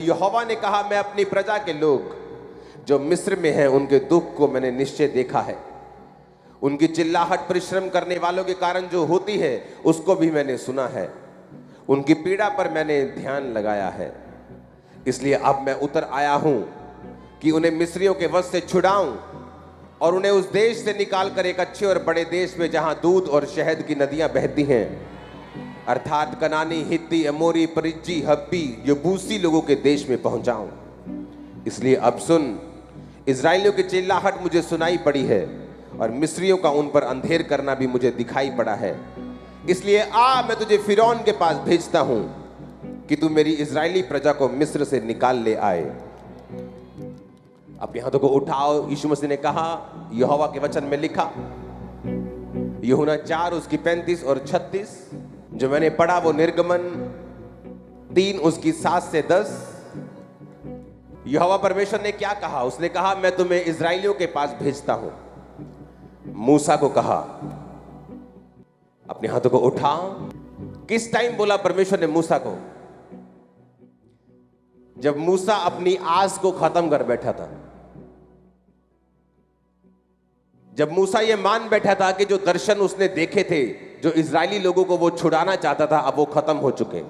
यहोवा ने कहा, मैं अपनी प्रजा के लोग जो मिस्र में हैं उनके दुख को मैंने निश्चय देखा है। उनकी चिल्लाहट परिश्रम करने वालों के कारण जो होती है उसको भी मैंने सुना है। उनकी पीड़ा पर मैंने ध्यान लगाया है। इसलिए अब मैं उतर आया हूं कि उन्हें मिस्रियों के वश से छुड़ाऊं और उन्हें उस देश से निकालकर एक अच्छे और बड़े देश में जहां दूध और शहद की नदियां बहती हैं, अर्थात कनानी, हित्ती, अमोरी, परिज्जी, हब्बी, यबूसी लोगों के देश में पहुंचाऊं। इसलिए अब सुन, इजराइलियों की चिल्लाहट मुझे सुनाई पड़ी है और मिस्रियों का उन पर अंधेर करना भी मुझे दिखाई पड़ा है। इसलिए आ, मैं तुझे फिरौन के पास भेजता हूं कि तू मेरी इजरायली प्रजा को मिस्र से निकाल ले आए। अब हाथों को उठाओ। यीशु मसीह ने कहा, यहोवा के वचन में लिखा, यूहन्ना 4 उसकी 35 और 36, जो मैंने पढ़ा वो निर्गमन 3 उसकी 7 से 10। यहोवा परमेश्वर ने क्या कहा? उसने कहा, मैं तुम्हें इजराइलियों के पास भेजता हूं। मूसा को कहा, अपने हाथों को उठाओ। किस टाइम बोला परमेश्वर ने मूसा को? जब मूसा अपनी आस को खत्म कर बैठा था, जब मूसा ये मान बैठा था कि जो दर्शन उसने देखे थे, जो इजरायली लोगों को वो छुड़ाना चाहता था, अब वो खत्म हो चुके।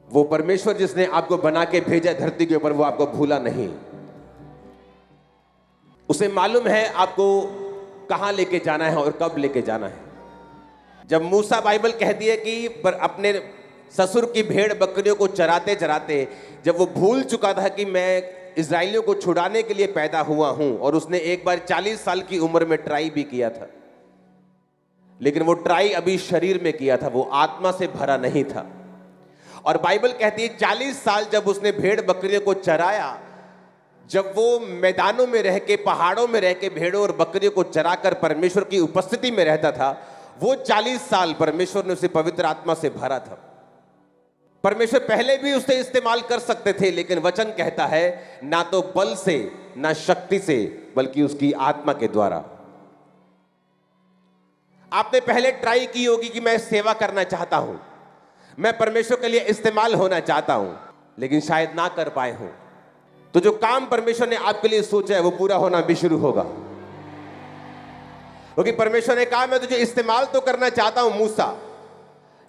वो परमेश्वर जिसने आपको बना के भेजा धरती के ऊपर, वो आपको भूला नहीं। उसे मालूम है आपको कहां लेके जाना है और कब लेके जाना है। जब मूसा, बाइबल कहती है कि पर अपने ससुर की भेड़ बकरियों को चराते चराते जब वो भूल चुका था कि मैं इजराइलियों को छुड़ाने के लिए पैदा हुआ हूं, और उसने एक बार 40 साल की उम्र में ट्राई भी किया था, लेकिन वो ट्राई अभी शरीर में किया था, वो आत्मा से भरा नहीं था। और बाइबल कहती है 40 साल जब उसने भेड़ बकरियों को चराया, जब वो मैदानों में रह के, पहाड़ों में रह के भेड़ों और बकरियों को चराकर परमेश्वर की उपस्थिति में रहता था, वो 40 साल परमेश्वर ने उसे पवित्र आत्मा से भरा था। परमेश्वर पहले भी उसे इस्तेमाल कर सकते थे, लेकिन वचन कहता है ना तो बल से ना शक्ति से, बल्कि उसकी आत्मा के द्वारा। आपने पहले ट्राई की होगी कि मैं सेवा करना चाहता हूं, मैं परमेश्वर के लिए इस्तेमाल होना चाहता हूं, लेकिन शायद ना कर पाए हो। तो जो काम परमेश्वर ने आपके लिए सोचा है वो पूरा होना भी शुरू होगा, क्योंकि परमेश्वर ने कहा, मैं तुझे इस्तेमाल तो करना चाहता हूं मूसा,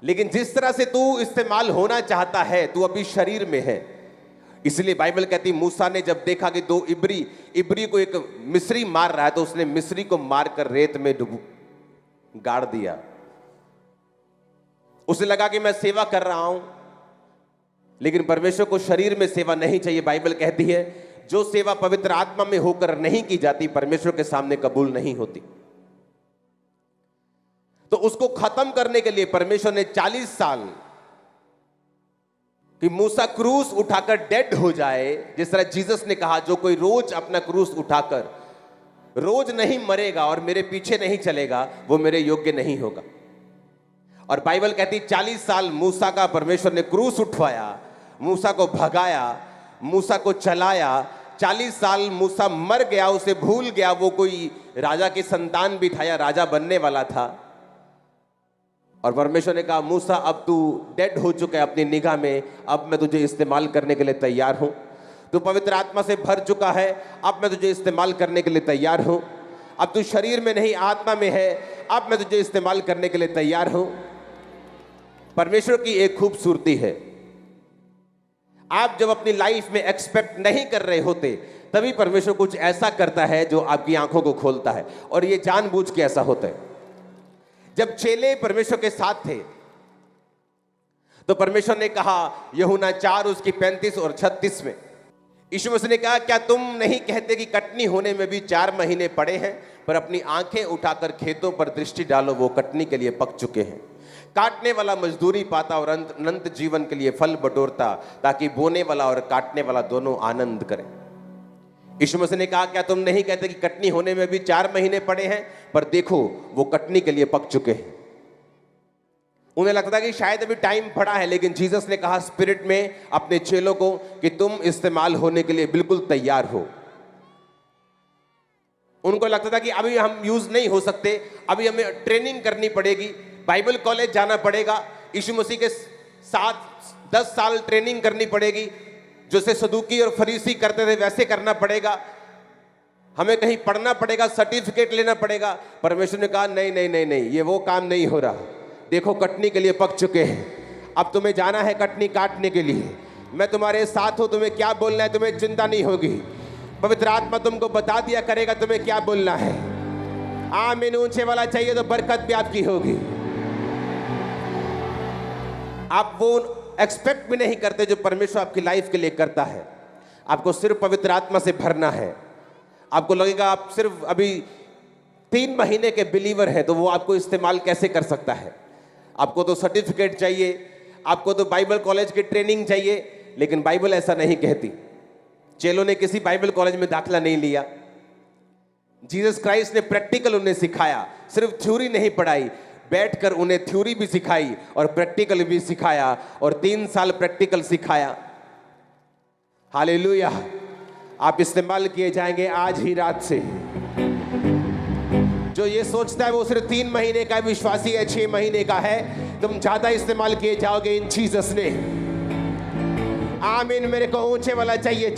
लेकिन जिस तरह से तू इस्तेमाल होना चाहता है, तू अभी शरीर में है। इसलिए बाइबल कहती, मूसा ने जब देखा कि 2 इब्री को एक मिस्री मार रहा है, तो उसने मिस्री को मारकर रेत में गाड़ दिया। उसे लगा कि मैं सेवा कर रहा हूं, लेकिन परमेश्वर को शरीर में सेवा नहीं चाहिए। बाइबल कहती है जो सेवा पवित्र आत्मा में होकर नहीं की जाती, परमेश्वर के सामने कबूल नहीं होती। तो उसको खत्म करने के लिए परमेश्वर ने 40 साल कि मूसा क्रूस उठाकर डेड हो जाए, जिस तरह जीसस ने कहा, जो कोई रोज अपना क्रूस उठाकर रोज नहीं मरेगा और मेरे पीछे नहीं चलेगा, वो मेरे योग्य नहीं होगा। और बाइबल कहती 40 साल मूसा का परमेश्वर ने क्रूस उठवाया, मूसा को भगाया, मूसा को चलाया। 40 साल मूसा मर गया, उसे भूल गया वो कोई राजा की संतान भी था या राजा बनने वाला था। और परमेश्वर ने कहा, मूसा अब तू डेड हो चुका है अपनी निगाह में, अब मैं तुझे इस्तेमाल करने के लिए तैयार हूं। तू पवित्र आत्मा से भर चुका है, अब मैं तुझे इस्तेमाल करने के लिए तैयार हूं। अब तू शरीर में नहीं आत्मा में है, अब मैं तुझे इस्तेमाल करने के लिए तैयार हूं। परमेश्वर की एक खूबसूरती है, आप जब अपनी लाइफ में एक्सपेक्ट नहीं कर रहे होते, तभी परमेश्वर कुछ ऐसा करता है जो आपकी आंखों को खोलता है, और ये जानबूझ के ऐसा होता है। जब चेले परमेश्वर के साथ थे, तो परमेश्वर ने कहा यूहन्ना 4 उसकी 35 और 36 में, यीशु मसीह ने कहा, क्या तुम नहीं कहते कि कटनी होने में भी 4 महीने पड़े हैं? पर अपनी आंखें उठाकर खेतों पर दृष्टि डालो, वो कटनी के लिए पक चुके हैं। काटने वाला मजदूरी पाता और अनंत जीवन के लिए फल बटोरता, ताकि बोने वाला और काटने वाला दोनों आनंद करें। यीशु मसीह ने कहा, क्या तुम नहीं कहते कि कटनी होने में भी 4 महीने पड़े हैं? पर देखो वो कटनी के लिए पक चुके हैं। उन्हें लगता था कि शायद अभी टाइम पड़ा है, लेकिन जीसस ने कहा स्पिरिट में अपने चेलों को कि तुम इस्तेमाल होने के लिए बिल्कुल तैयार हो। उनको लगता था कि अभी हम यूज नहीं हो सकते, अभी हमें ट्रेनिंग करनी पड़ेगी, बाइबल कॉलेज जाना पड़ेगा, यीशु मसीह के साथ 10 साल ट्रेनिंग करनी पड़ेगी, जैसे सदूकी और फरीसी करते थे वैसे करना पड़ेगा, हमें कहीं पढ़ना पड़ेगा, सर्टिफिकेट लेना पड़ेगा। परमेश्वर ने कहा नहीं नहीं नहीं नहीं, ये वो काम नहीं हो रहा। देखो कटनी के लिए पक चुके हैं, अब तुम्हें जाना है कटनी काटने के लिए। मैं तुम्हारे साथ हूं, तुम्हें क्या बोलना है तुम्हें चिंता नहीं होगी। पवित्र आत्मा तुमको बता दिया करेगा तुम्हें क्या बोलना है। आमीन। ऊंचे वाला चाहिए तो बरकत भी आपकी होगी। आप वो एक्सपेक्ट भी नहीं करते जो परमेश्वर आपकी लाइफ के लिए करता है। आपको सिर्फ पवित्र आत्मा से भरना है। आपको लगेगा आप सिर्फ अभी 3 महीने के बिलीवर हैं तो वो आपको इस्तेमाल कैसे कर सकता है। आपको तो सर्टिफिकेट चाहिए, आपको तो बाइबल कॉलेज की ट्रेनिंग चाहिए, लेकिन बाइबल ऐसा नहीं कहती। चेलों ने किसी बाइबल कॉलेज में दाखिला नहीं लिया। जीसस क्राइस्ट ने प्रैक्टिकल उन्हें सिखाया, सिर्फ थ्योरी नहीं पढ़ाई, बैठकर उन्हें थ्योरी भी सिखाई और प्रैक्टिकल भी सिखाया, और 3 साल प्रैक्टिकल सिखाया। हालेलुया। आप इस्तेमाल किए जाएंगे आज ही रात से। जो ये सोचता है वो सिर्फ 3 महीने का विश्वासी है, 6 महीने का है, तुम ज्यादा इस्तेमाल किए जाओगे इन जीसस ने। आमीन। मेरे को ऊंचे वाला चाहिए।